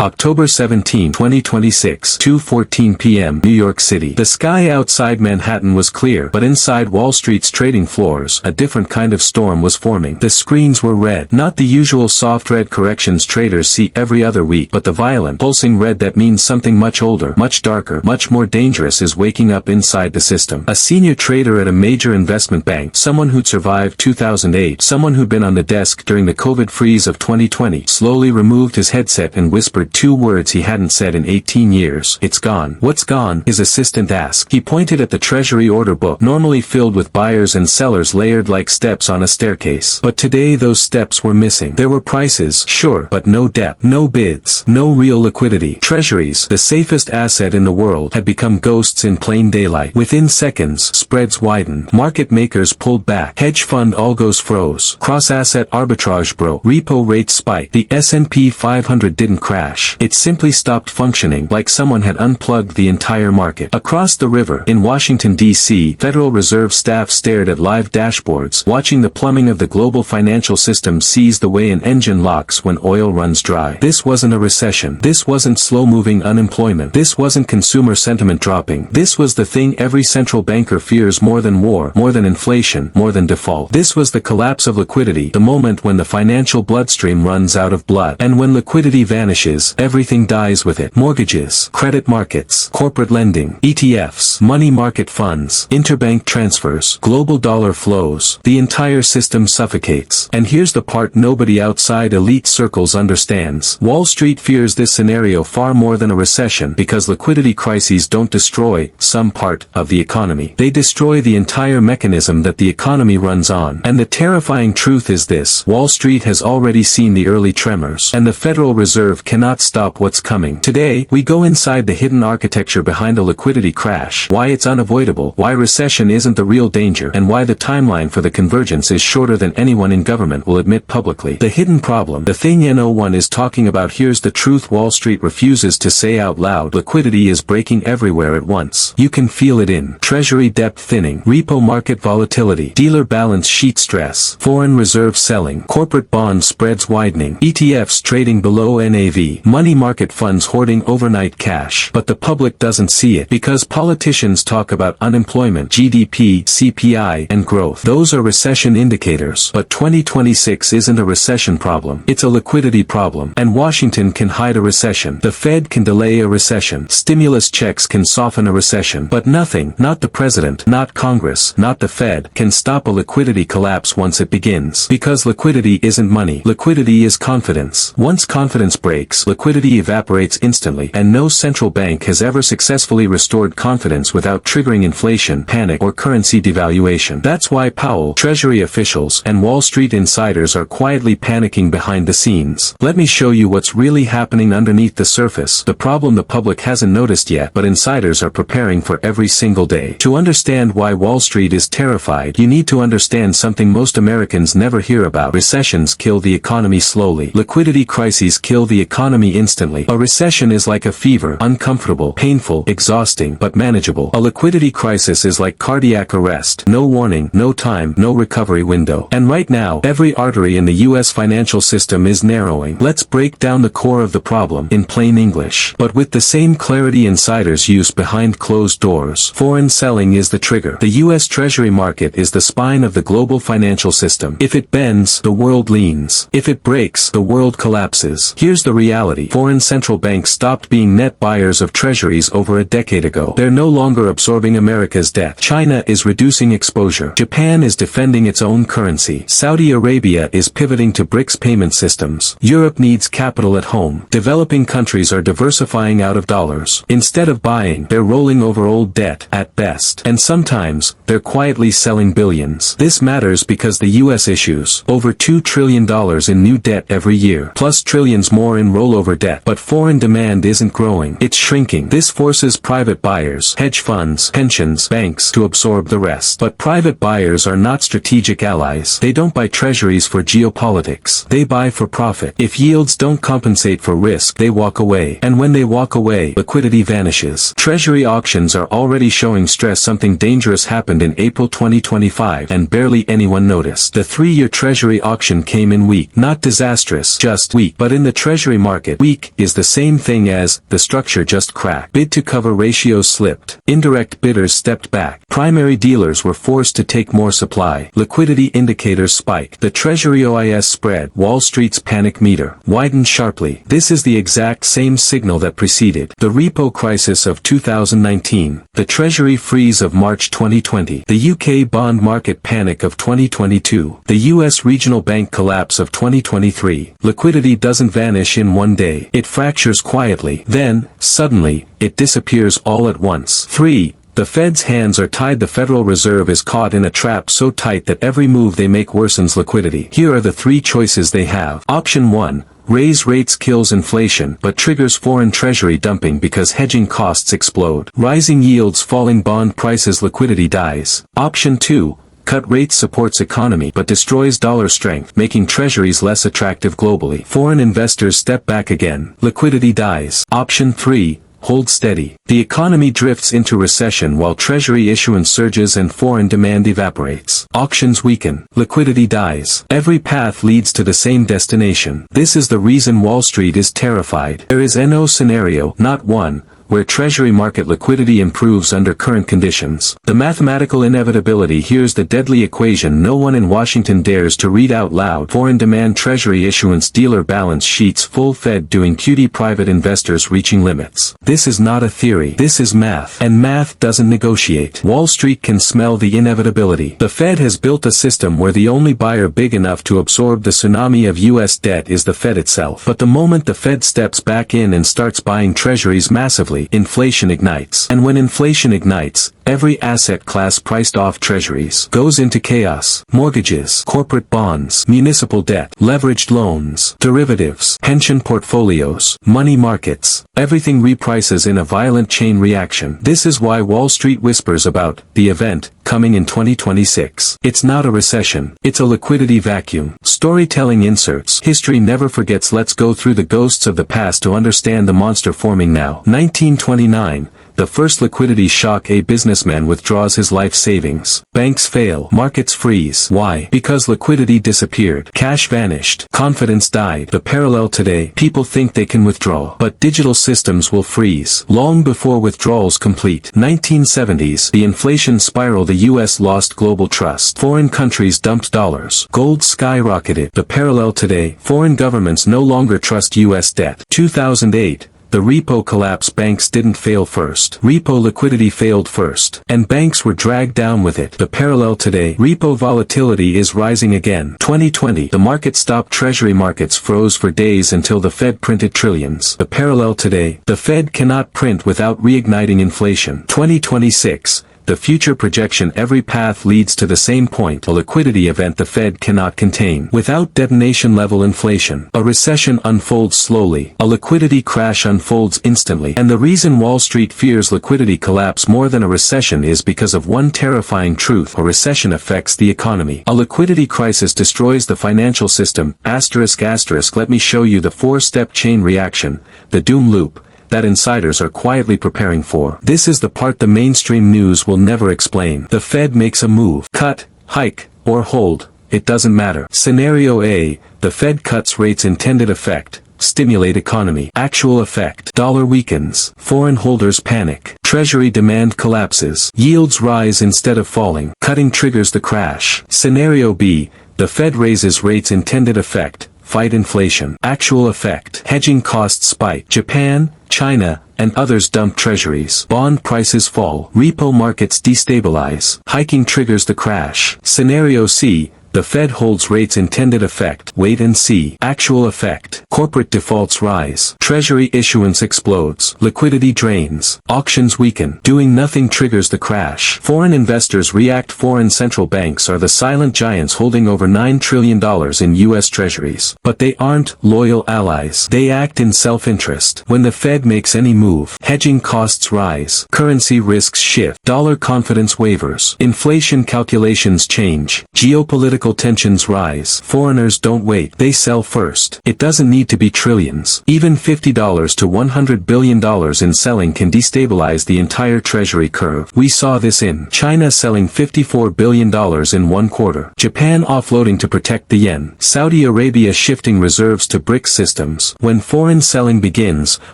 October 17, 2026, 2:14 p.m. New York City. The sky outside Manhattan was clear, but inside Wall Street's trading floors, a different kind of storm was forming. The screens were red, not the usual soft red corrections traders see every other week, but the violent, pulsing red that means something much older, much darker, much more dangerous is waking up inside the system. A senior trader at a major investment bank, someone who'd survived 2008, someone who'd been on the desk during the COVID freeze of 2020, slowly removed his headset and whispered two words he hadn't said in 18 years. "It's gone." "What's gone?" his assistant asked. He pointed at the Treasury order book, normally filled with buyers and sellers layered like steps on a staircase. But today those steps were missing. There were prices, sure, but no depth, no bids, no real liquidity. Treasuries, the safest asset in the world, had become ghosts in plain daylight. Within seconds, spreads widened. Market makers pulled back. Hedge fund algos froze. Cross-asset arbitrage broke. Repo rates spiked. The S&P 500 didn't crash. It simply stopped functioning, like someone had unplugged the entire market. Across the river, in Washington, D.C., Federal Reserve staff stared at live dashboards, watching the plumbing of the global financial system seize the way an engine locks when oil runs dry. This wasn't a recession. This wasn't slow-moving unemployment. This wasn't consumer sentiment dropping. This was the thing every central banker fears more than war, more than inflation, more than default. This was the collapse of liquidity, the moment when the financial bloodstream runs out of blood. And when liquidity vanishes, everything dies with it. Mortgages, credit markets, corporate lending, ETFs, money market funds, interbank transfers, global dollar flows. The entire system suffocates. And here's the part nobody outside elite circles understands. Wall Street fears this scenario far more than a recession because liquidity crises don't destroy some part of the economy. They destroy the entire mechanism that the economy runs on. And the terrifying truth is this: Wall Street has already seen the early tremors, and the Federal Reserve cannot stop what's coming. Today, we go inside the hidden architecture behind a liquidity crash, why it's unavoidable, why recession isn't the real danger, and why the timeline for the convergence is shorter than anyone in government will admit publicly. The hidden problem, the thing no one is talking about. Here's the truth Wall Street refuses to say out loud: liquidity is breaking everywhere at once. You can feel it in Treasury depth thinning, repo market volatility, dealer balance sheet stress, foreign reserve selling, corporate bond spreads widening, ETFs trading below NAV, money market funds hoarding overnight cash. But the public doesn't see it because politicians talk about unemployment, GDP, CPI, and growth. Those are recession indicators. But 2026 isn't a recession problem. It's a liquidity problem. And Washington can hide a recession. The Fed can delay a recession. Stimulus checks can soften a recession. But nothing, not the president, not Congress, not the Fed, can stop a liquidity collapse once it begins. Because liquidity isn't money. Liquidity is confidence. Once confidence breaks, liquidity evaporates instantly, and no central bank has ever successfully restored confidence without triggering inflation, panic, or currency devaluation. That's why Powell, Treasury officials, and Wall Street insiders are quietly panicking behind the scenes. Let me show you what's really happening underneath the surface, the problem the public hasn't noticed yet, but insiders are preparing for every single day. To understand why Wall Street is terrified, you need to understand something most Americans never hear about. Recessions kill the economy slowly. Liquidity crises kill the economy instantly. A recession is like a fever, uncomfortable, painful, exhausting, but manageable. A liquidity crisis is like cardiac arrest. No warning, no time, no recovery window. And right now, every artery in the US financial system is narrowing. Let's break down the core of the problem in plain English, but with the same clarity insiders use behind closed doors. Foreign selling is the trigger. The US Treasury market is the spine of the global financial system. If it bends, the world leans. If it breaks, the world collapses. Here's the reality. Foreign central banks stopped being net buyers of treasuries over a decade ago. They're no longer absorbing America's debt. China is reducing exposure. Japan is defending its own currency. Saudi Arabia is pivoting to BRICS payment systems. Europe needs capital at home. Developing countries are diversifying out of dollars. Instead of buying, they're rolling over old debt, at best. And sometimes, they're quietly selling billions. This matters because the US issues over $2 trillion in new debt every year, plus trillions more in rollover debt. But foreign demand isn't growing. It's shrinking. This forces private buyers, hedge funds, pensions, banks to absorb the rest. But private buyers are not strategic allies. They don't buy treasuries for geopolitics. They buy for profit. If yields don't compensate for risk, they walk away. And when they walk away, liquidity vanishes. Treasury auctions are already showing stress. Something dangerous happened in April 2025, and barely anyone noticed. The 3-year Treasury auction came in weak. Not disastrous, just weak. But in the Treasury market, market. Weak is the same thing as the structure just cracked. Bid to cover ratios slipped. Indirect bidders stepped back. Primary dealers were forced to take more supply. Liquidity indicators spiked. The Treasury OIS spread, Wall Street's panic meter, widened sharply. This is the exact same signal that preceded the repo crisis of 2019, the Treasury freeze of March 2020, the UK bond market panic of 2022, the US regional bank collapse of 2023. Liquidity doesn't vanish in one day. It fractures quietly. Then, suddenly, it disappears all at once. 3. The Fed's hands are tied. The Federal Reserve is caught in a trap so tight that every move they make worsens liquidity. Here are the three choices they have. Option 1. Raise rates kills inflation but triggers foreign treasury dumping because hedging costs explode. Rising yields, falling bond prices, liquidity dies. Option 2. Cut rates supports economy but destroys dollar strength, making treasuries less attractive globally. Foreign investors step back again. Liquidity dies. Option 3. Hold steady. The economy drifts into recession while treasury issuance surges and foreign demand evaporates. Auctions weaken. Liquidity dies. Every path leads to the same destination. This is the reason Wall Street is terrified. There is no scenario, not one, where treasury market liquidity improves under current conditions. The mathematical inevitability. Here's the deadly equation no one in Washington dares to read out loud. Foreign demand, treasury issuance, dealer balance sheets full, Fed doing QT, private investors reaching limits. This is not a theory. This is math. And math doesn't negotiate. Wall Street can smell the inevitability. The Fed has built a system where the only buyer big enough to absorb the tsunami of US debt is the Fed itself. But the moment the Fed steps back in and starts buying treasuries massively, inflation ignites. And when inflation ignites, every asset class priced off treasuries goes into chaos. Mortgages, corporate bonds, municipal debt, leveraged loans, derivatives, pension portfolios, money markets, everything reprices in a violent chain reaction. This is why Wall Street whispers about the event coming in 2026. It's not a recession. It's a liquidity vacuum. Storytelling inserts. History never forgets. Let's go through the ghosts of the past to understand the monster forming now. 1929. The first liquidity shock. A businessman withdraws his life savings. Banks fail. Markets freeze. Why? Because liquidity disappeared. Cash vanished. Confidence died. The parallel today. People think they can withdraw, but digital systems will freeze long before withdrawals complete. 1970s. The inflation spiral. The US lost global trust. Foreign countries dumped dollars. Gold skyrocketed. The parallel today. Foreign governments no longer trust US debt. 2008. The repo collapse. Banks didn't fail first. Repo liquidity failed first. And banks were dragged down with it. The parallel today. Repo volatility is rising again. 2020. The market stopped. Treasury markets froze for days until the Fed printed trillions. The parallel today. The Fed cannot print without reigniting inflation. 2026. The future projection. Every path leads to the same point. A liquidity event the Fed cannot contain without detonation level inflation. A recession unfolds slowly. A liquidity crash unfolds instantly. And the reason Wall Street fears liquidity collapse more than a recession is because of one terrifying truth. A recession affects the economy. A liquidity crisis destroys the financial system. Asterisk asterisk. Let me show you the four-step chain reaction, the doom loop, that insiders are quietly preparing for. This is the part the mainstream news will never explain. The Fed makes a move. Cut, hike, or hold. It doesn't matter. Scenario A. The Fed cuts rates. Intended effect. Stimulate economy. Actual effect. Dollar weakens. Foreign holders panic. Treasury demand collapses. Yields rise instead of falling. Cutting triggers the crash. Scenario B. The Fed raises rates. Intended effect. Fight inflation. Actual effect. Hedging costs spike. Japan, China, and others dump treasuries. Bond prices fall. Repo markets destabilize. Hiking triggers the crash. Scenario C. The Fed holds rates. Intended effect. Wait and see. Actual effect. Corporate defaults rise. Treasury issuance explodes. Liquidity drains. Auctions weaken. Doing nothing triggers the crash. Foreign investors react. Foreign central banks are the silent giants holding over $9 trillion in US treasuries. But they aren't loyal allies. They act in self-interest. When the Fed makes any move, hedging costs rise. Currency risks shift. Dollar confidence wavers. Inflation calculations change. Geopolitical Political tensions rise. Foreigners don't wait. They sell first. It doesn't need to be trillions. Even $50 to $100 billion in selling can destabilize the entire Treasury curve. We saw this in China selling $54 billion in one quarter. Japan offloading to protect the yen. Saudi Arabia shifting reserves to BRICS systems. When foreign selling begins,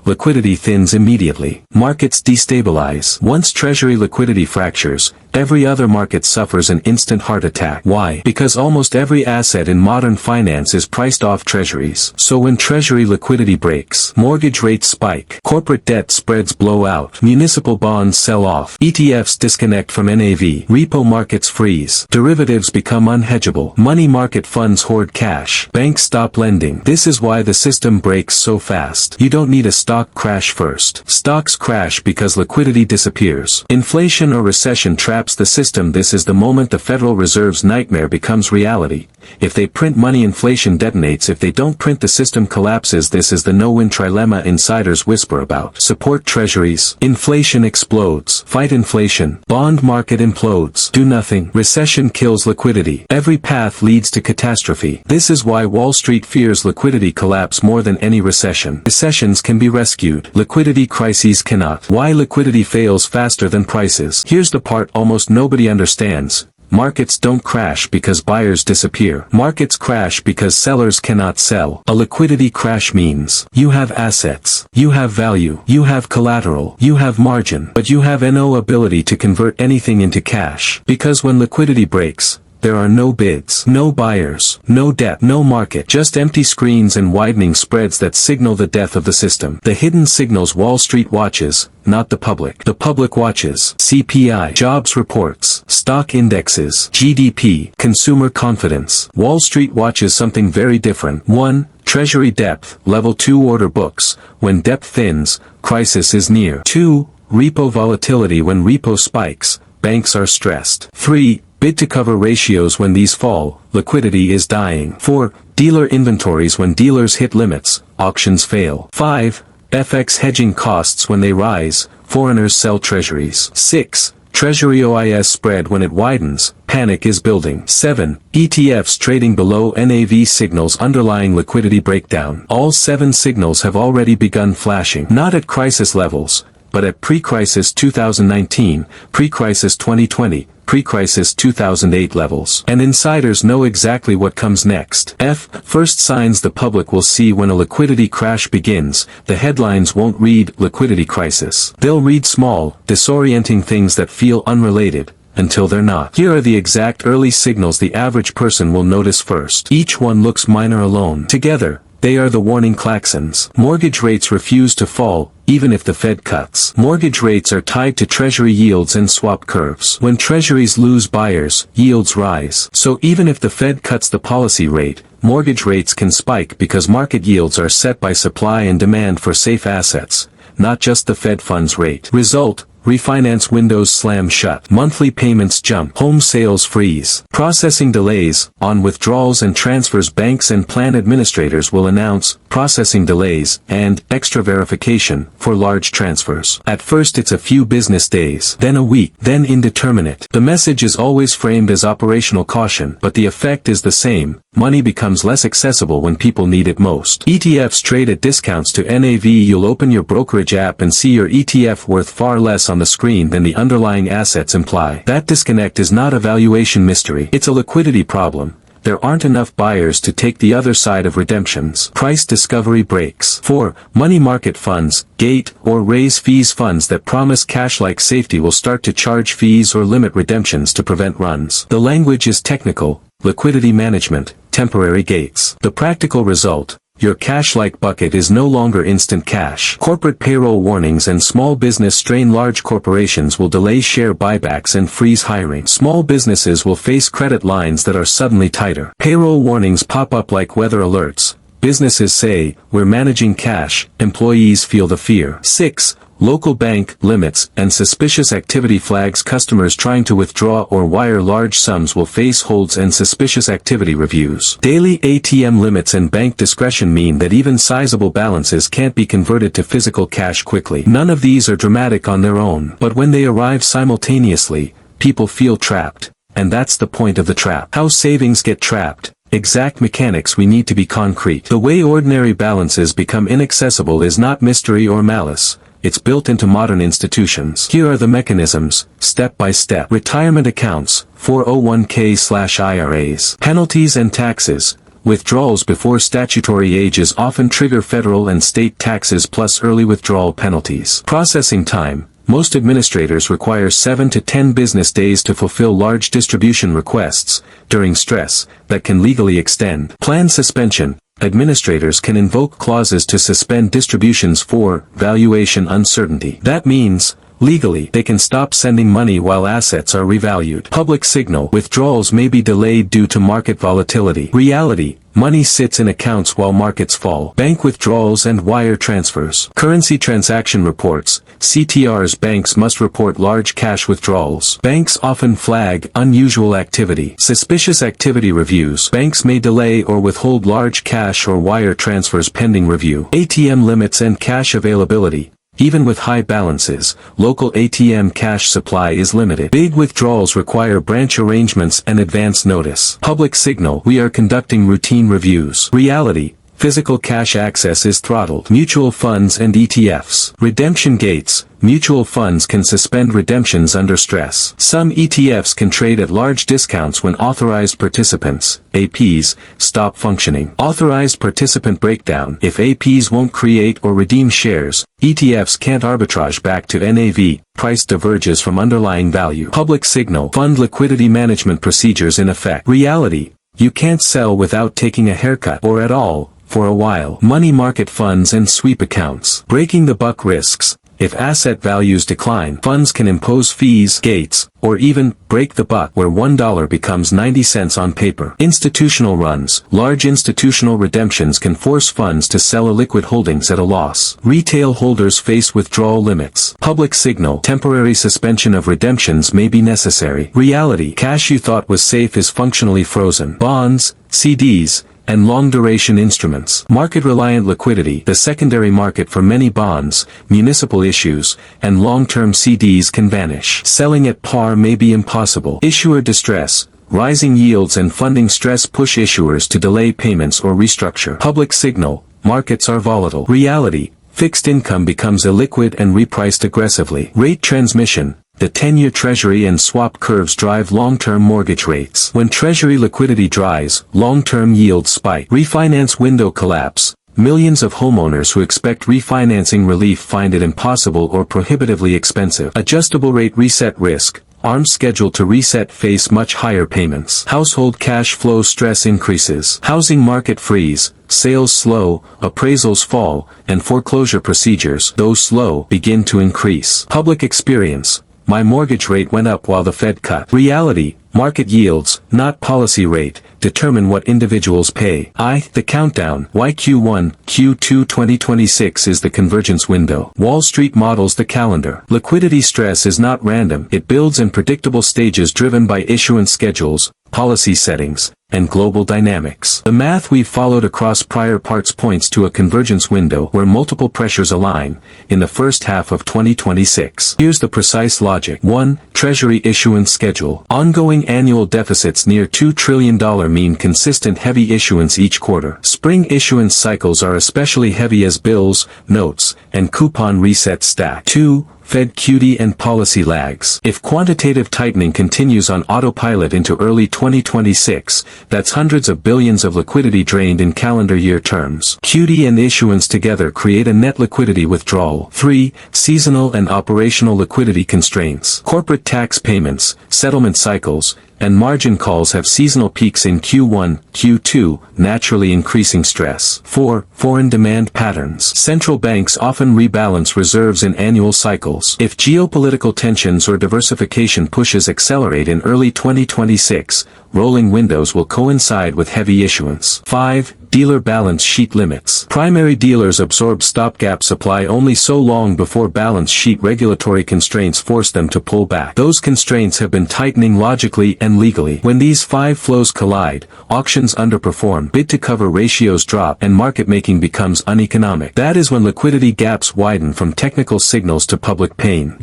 liquidity thins immediately. Markets destabilize. Once Treasury liquidity fractures, every other market suffers an instant heart attack. Why? Because almost every asset in modern finance is priced off treasuries. So when Treasury liquidity breaks, mortgage rates spike, corporate debt spreads blow out, municipal bonds sell off, ETFs disconnect from NAV, repo markets freeze, derivatives become unhedgeable, money market funds hoard cash, banks stop lending. This is why the system breaks so fast. You don't need a stock crash first. Stocks crash because liquidity disappears. Inflation or recession traps the system. This is the moment the Federal Reserve's nightmare becomes reality. If they print money, inflation detonates. If they don't print, the system collapses. This is the no-win trilemma insiders whisper about. Support treasuries. Inflation explodes. Fight inflation. Bond market implodes. Do nothing. Recession kills liquidity. Every path leads to catastrophe. This is why Wall Street fears liquidity collapse more than any recession. Recessions can be rescued. Liquidity crises cannot. Why liquidity fails faster than prices. Here's the part almost nobody understands. Markets don't crash because buyers disappear. Markets crash because sellers cannot sell. A liquidity crash means you have assets, you have value, you have collateral, you have margin, but you have no ability to convert anything into cash. Because when liquidity breaks, there are no bids, no buyers, no debt, no market, just empty screens and widening spreads that signal the death of the system. The hidden signals Wall Street watches, not the public. The public watches CPI, jobs reports, stock indexes, GDP, consumer confidence. Wall Street watches something very different. 1. Treasury depth, level 2 order books. When depth thins, crisis is near. 2. Repo volatility. When repo spikes, banks are stressed. 3. Bid-to-cover ratios. When these fall, liquidity is dying. 4. Dealer inventories. When dealers hit limits, auctions fail. 5. FX hedging costs. When they rise, foreigners sell treasuries. 6. Treasury OIS spread. When it widens, panic is building. 7. ETFs trading below NAV signals underlying liquidity breakdown. All 7 signals have already begun flashing. Not at crisis levels, but at pre-crisis 2019, pre-crisis 2020, pre-crisis 2008 levels. And insiders know exactly what comes next. First signs the public will see when a liquidity crash begins. The headlines won't read liquidity crisis. They'll read small, disorienting things that feel unrelated, until they're not. Here are the exact early signals the average person will notice first. Each one looks minor alone. Together, they are the warning klaxons. Mortgage rates refuse to fall, even if the Fed cuts. Mortgage rates are tied to Treasury yields and swap curves. When Treasuries lose buyers, yields rise. So even if the Fed cuts the policy rate, mortgage rates can spike because market yields are set by supply and demand for safe assets, not just the Fed funds rate. Result: refinance windows slam shut. Monthly payments jump. Home sales freeze. Processing delays. On withdrawals and transfers, banks and plan administrators will announce processing delays and extra verification for large transfers. At first it's a few business days, then a week, then indeterminate. The message is always framed as operational caution, but the effect is the same. Money becomes less accessible when people need it most. ETFs trade at discounts to NAV. You'll open your brokerage app and see your ETF worth far less on the screen than the underlying assets imply. That disconnect is not a valuation mystery. It's a liquidity problem. There aren't enough buyers to take the other side of redemptions. Price discovery breaks. 4. Money market funds, gate or raise fees. Funds that promise cash-like safety will start to charge fees or limit redemptions to prevent runs. The language is technical: liquidity management, temporary gates. The practical result: your cash-like bucket is no longer instant cash. Corporate payroll warnings and small business strain. Large corporations will delay share buybacks and freeze hiring. Small businesses will face credit lines that are suddenly tighter. Payroll warnings pop up like weather alerts. Businesses say, "We're managing cash." Employees feel the fear. 6. Local bank limits and suspicious activity flags. Customers trying to withdraw or wire large sums will face holds and suspicious activity reviews. Daily ATM limits and bank discretion mean that even sizable balances can't be converted to physical cash quickly. None of these are dramatic on their own, but when they arrive simultaneously, people feel trapped. and that's the point of the trap. How savings get trapped. Exact mechanics. We need to be concrete. The way ordinary balances become inaccessible is not mystery or malice. It's built into modern institutions. Here are the mechanisms, step by step. Retirement accounts, 401k/IRAs. Penalties and taxes. Withdrawals before statutory ages often trigger federal and state taxes plus early withdrawal penalties. Processing time. Most administrators require 7 to 10 business days to fulfill large distribution requests, during stress, that can legally extend. Plan suspension. Administrators can invoke clauses to suspend distributions for valuation uncertainty. That means, legally, they can stop sending money while assets are revalued. Public signal. Withdrawals may be delayed due to market volatility. Reality. Money sits in accounts while markets fall. Bank withdrawals and wire transfers. Currency transaction reports, CTRs. Banks must report large cash withdrawals. Banks often flag unusual activity. Suspicious activity reviews. Banks may delay or withhold large cash or wire transfers pending review. ATM limits and cash availability. Even with high balances, local ATM cash supply is limited. Big withdrawals require branch arrangements and advance notice. Public signal. We are conducting routine reviews. Reality. Physical cash access is throttled. Mutual funds and ETFs. Redemption gates. Mutual funds can suspend redemptions under stress. Some ETFs can trade at large discounts when authorized participants, APs, stop functioning. Authorized participant breakdown. If APs won't create or redeem shares, ETFs can't arbitrage back to NAV, price diverges from underlying value. Public signal. Fund liquidity management procedures in effect. Reality. You can't sell without taking a haircut, or at all, for a while. Money market funds and sweep accounts. Breaking the buck risks. If asset values decline, funds can impose fees, gates, or even break the buck where $1 becomes 90 cents on paper. Institutional runs. Large institutional redemptions can force funds to sell illiquid holdings at a loss. Retail holders face withdrawal limits. Public signal. Temporary suspension of redemptions may be necessary. Reality. Cash you thought was safe is functionally frozen. Bonds, CDs, and long-duration instruments. Market-reliant liquidity. The secondary market for many bonds, municipal issues, and long-term CDs can vanish. Selling at par may be impossible. Issuer distress. Rising yields and funding stress push issuers to delay payments or restructure. Public signal. Markets are volatile. Reality. Fixed income becomes illiquid and repriced aggressively. Rate transmission. The 10-year Treasury and swap curves drive long-term mortgage rates. When Treasury liquidity dries, long-term yields spike. Refinance window collapse. Millions of homeowners who expect refinancing relief find it impossible or prohibitively expensive. Adjustable rate reset risk. ARMs scheduled to reset face much higher payments. Household cash flow stress increases. Housing market freeze. Sales slow, appraisals fall, and foreclosure procedures, though slow, begin to increase. Public experience. My mortgage rate went up while the Fed cut. Reality. Market yields, not policy rate, determine what individuals pay. The countdown. Q1, Q2 2026 is the convergence window. Wall Street models the calendar. Liquidity stress is not random. It builds in predictable stages driven by issuance schedules, policy settings, and global dynamics. The math we've followed across prior parts points to a convergence window where multiple pressures align, in the first half of 2026. Here's the precise logic. 1. Treasury issuance schedule. Ongoing annual deficits near $2 trillion mean consistent heavy issuance each quarter. Spring issuance cycles are especially heavy as bills, notes, and coupon resets stack. 2. Fed QT and policy lags. If quantitative tightening continues on autopilot into early 2026, that's hundreds of billions of liquidity drained in calendar year terms. QT and issuance together create a net liquidity withdrawal. 3. Seasonal and operational liquidity constraints. Corporate tax payments, settlement cycles, and margin calls have seasonal peaks in Q1, Q2, naturally increasing stress. 4. Foreign demand patterns. Central banks often rebalance reserves in annual cycles. If geopolitical tensions or diversification pushes accelerate in early 2026, rolling windows will coincide with heavy issuance. 5. Dealer balance sheet limits. Primary dealers absorb stopgap supply only so long before balance sheet regulatory constraints force them to pull back. Those constraints have been tightening logically and legally. When these 5 flows collide, auctions underperform, bid-to-cover ratios drop, and market making becomes uneconomic. That is when liquidity gaps widen from technical signals to public pain.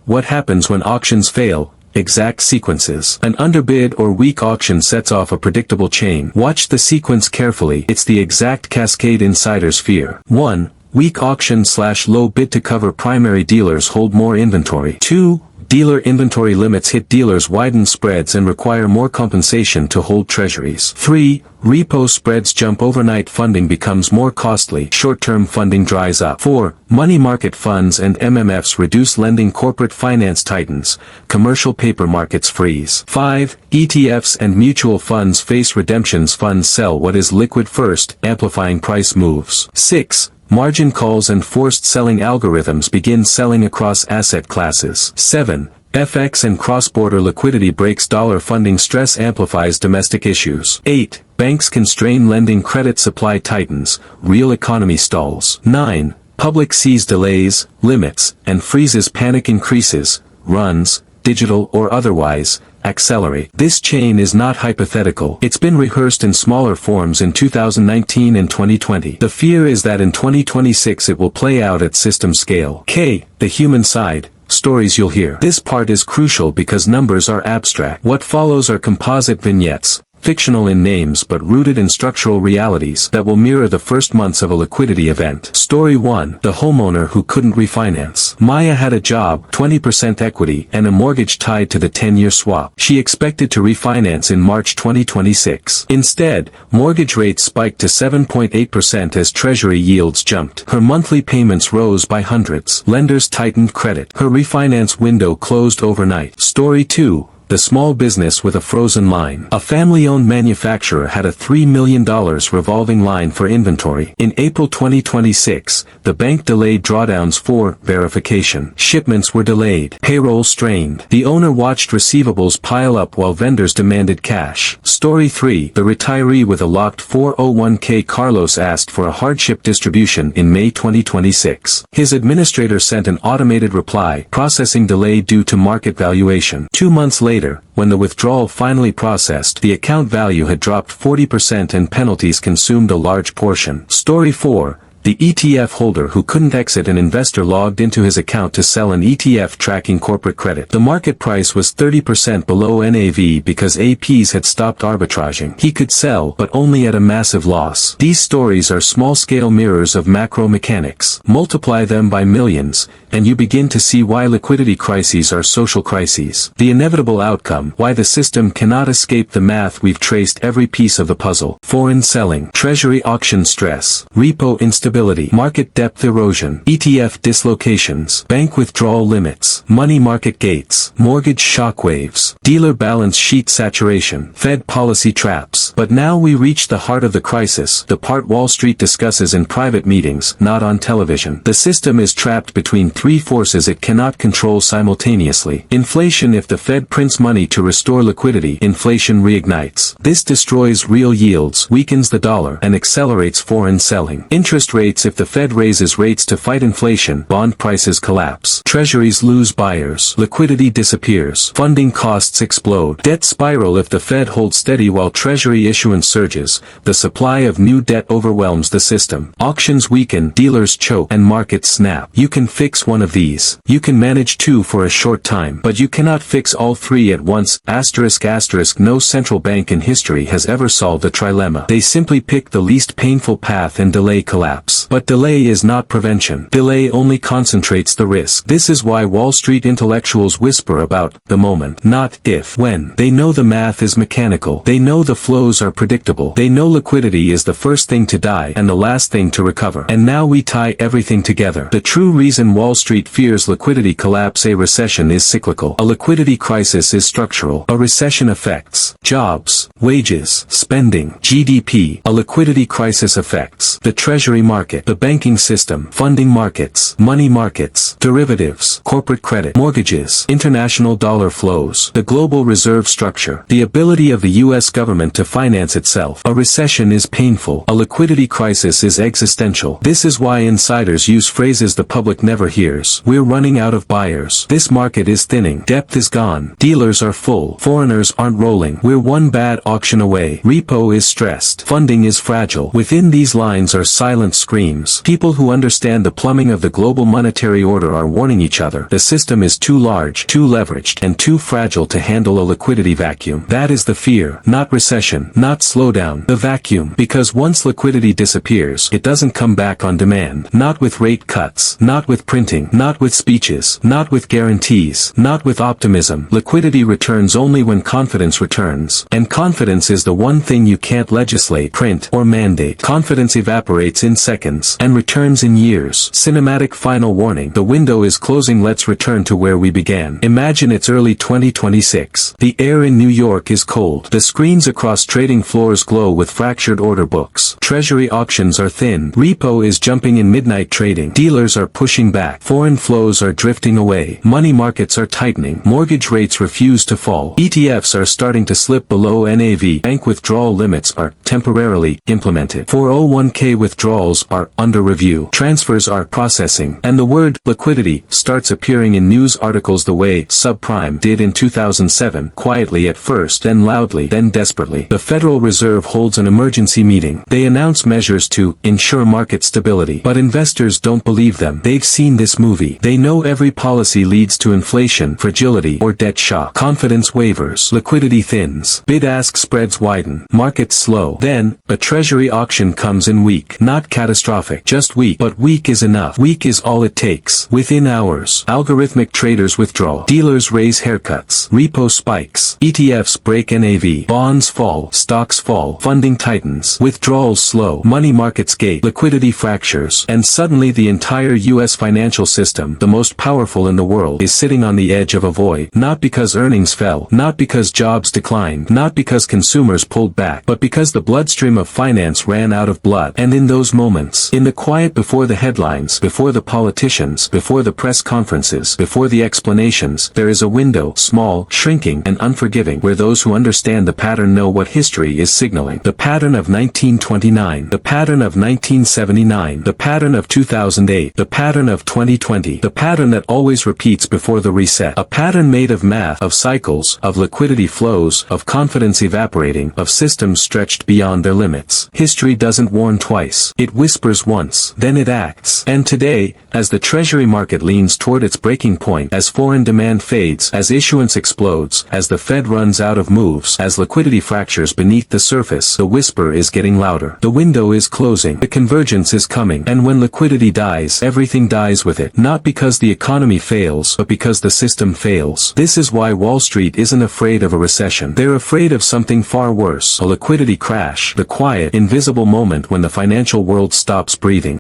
What happens when auctions fail? exact sequences. An underbid or weak auction sets off a predictable chain. Watch the sequence carefully. It's the exact cascade insiders fear. 1. Weak auction/low bid to cover primary dealers hold more inventory. 2. Dealer inventory limits hit dealers widen spreads and require more compensation to hold treasuries. 3. Repo spreads jump overnight funding becomes more costly short-term funding dries up. 4. Money market funds and MMFs reduce lending corporate finance tightens, commercial paper markets freeze. 5. ETFs and mutual funds face redemptions funds sell what is liquid first, amplifying price moves. 6. Margin calls and forced selling algorithms begin selling across asset classes. 7. FX and cross-border liquidity breaks dollar funding stress amplifies domestic issues. 8. Banks constrain lending credit supply tightens, real economy stalls. 9. Public sees delays, limits, and freezes panic increases, runs, digital or otherwise, accelerate. This chain is not hypothetical. It's been rehearsed in smaller forms in 2019 and 2020. The fear is that in 2026 it will play out at system scale. K. The human side. Stories you'll hear. This part is crucial because numbers are abstract. What follows are composite vignettes, fictional in names but rooted in structural realities that will mirror the first months of a liquidity event. Story 1. The homeowner who couldn't refinance. Maya had a job, 20% equity, and a mortgage tied to the 10-year swap. She expected to refinance in March 2026. Instead, mortgage rates spiked to 7.8% as Treasury yields jumped. Her monthly payments rose by hundreds. Lenders tightened credit. Her refinance window closed overnight. Story 2. The small business with a frozen line. A family-owned manufacturer had a $3 million revolving line for inventory. In April 2026, the bank delayed drawdowns for verification. Shipments were delayed. Payroll strained. The owner watched receivables pile up while vendors demanded cash. Story 3. The retiree with a locked 401k. Carlos asked for a hardship distribution in May 2026. His administrator sent an automated reply, processing delay due to market valuation. 2 months later, when the withdrawal finally processed, the account value had dropped 40% and penalties consumed a large portion. Story 4. The ETF holder who couldn't exit. An investor logged into his account to sell an ETF tracking corporate credit. The market price was 30% below NAV because APs had stopped arbitraging. He could sell, but only at a massive loss. These stories are small-scale mirrors of macro mechanics. Multiply them by millions, and you begin to see why liquidity crises are social crises. The inevitable outcome, why the system cannot escape the math. We've traced every piece of the puzzle. Foreign selling, Treasury auction stress, repo instability, market depth erosion, ETF dislocations, bank withdrawal limits, money market gates, mortgage shockwaves, dealer balance sheet saturation, Fed policy traps. But now we reach the heart of the crisis, the part Wall Street discusses in private meetings, not on television. The system is trapped between three forces it cannot control simultaneously. Inflation. If the Fed prints money to restore liquidity, inflation reignites. This destroys real yields, weakens the dollar, and accelerates foreign selling. Interest rates. If the Fed raises rates to fight inflation, bond prices collapse. Treasuries lose buyers. Liquidity disappears. Funding costs explode. Debt spiral. If the Fed holds steady while Treasury issuance surges, the supply of new debt overwhelms the system. Auctions weaken, dealers choke, and markets snap. You can fix one of these. You can manage two for a short time, but you cannot fix all three at once. ***. No central bank in history has ever solved a trilemma. They simply pick the least painful path and delay collapse. But delay is not prevention. Delay only concentrates the risk. This is why Wall Street intellectuals whisper about the moment, not if. When. They know the math is mechanical. They know the flows are predictable. They know liquidity is the first thing to die and the last thing to recover. And now we tie everything together. The true reason Wall Street fears liquidity collapse. A recession is cyclical. A liquidity crisis is structural. A recession affects jobs, wages, spending, GDP. A liquidity crisis affects the Treasury market, the banking system, funding markets, money markets, derivatives, corporate credit, mortgages, international dollar flows, the global reserve structure, the ability of the U.S. government to finance itself. A recession is painful. A liquidity crisis is existential. This is why insiders use phrases the public never hears. We're running out of buyers. This market is thinning. Depth is gone. Dealers are full. Foreigners aren't rolling. We're one bad auction away. Repo is stressed. Funding is fragile. Within these lines are silent screams. People who understand the plumbing of the global monetary order are warning each other. The system is too large, too leveraged, and too fragile to handle a liquidity vacuum. That is the fear, not recession, not slowdown, the vacuum. Because once liquidity disappears, it doesn't come back on demand. Not with rate cuts, not with printing, not with speeches, not with guarantees, not with optimism. Liquidity returns only when confidence returns. And confidence is the one thing you can't legislate, print, or mandate. Confidence evaporates in seconds, and returns in years. Cinematic final warning. The window is closing. Let's return to where we began. Imagine it's early 2026. The air in New York is cold. The screens across trading floors glow with fractured order books. Treasury auctions are thin. Repo is jumping in midnight trading. Dealers are pushing back. Foreign flows are drifting away. Money markets are tightening. Mortgage rates refuse to fall. ETFs are starting to slip below NAV. Bank withdrawal limits are temporarily implemented. 401k withdrawals are under review. Transfers are processing. And the word liquidity starts appearing in news articles the way subprime did in 2007, quietly at first, then loudly, then desperately. The Federal Reserve holds an emergency meeting. They announce measures to ensure market stability. But investors don't believe them. They've seen this movie. They know every policy leads to inflation, fragility, or debt shock. Confidence wavers. Liquidity thins. Bid-ask spreads widen. Markets slow. Then, a Treasury auction comes in weak. Not catastrophic. Just weak. But weak is enough. Weak is all it takes. Within hours, algorithmic traders withdraw. Dealers raise haircuts. Repo spikes. ETFs break NAV. Bonds fall. Stocks fall. Funding tightens. Withdrawals slow. Money markets gate. Liquidity fractures. And suddenly the entire U.S. financial system, the most powerful in the world, is sitting on the edge of a void. Not because earnings fell. Not because jobs declined. Not because consumers pulled back. But because the bloodstream of finance ran out of blood. And in those moments, in the quiet before the headlines, before the politicians, before the press conferences, before the explanations, there is a window, small, shrinking, and unforgiving, where those who understand the pattern know what history is signaling. The pattern of 1929, the pattern of 1979, the pattern of 2008, the pattern of 2020, the pattern that always repeats before the reset. A pattern made of math, of cycles, of liquidity flows, of confidence evaporating, of systems stretched beyond their limits. History doesn't warn twice. It whispers once, then it acts. And today, as the Treasury market leans toward its breaking point, as foreign demand fades, as issuance explodes, as the Fed runs out of moves, as liquidity fractures beneath the surface, the whisper is getting louder. The window is closing. The convergence is coming. And when liquidity dies, everything dies with it. Not because the economy fails, but because the system fails. This is why Wall Street isn't afraid of a recession. They're afraid of something far worse, a liquidity crash, the quiet, invisible moment when the financial world stops breathing.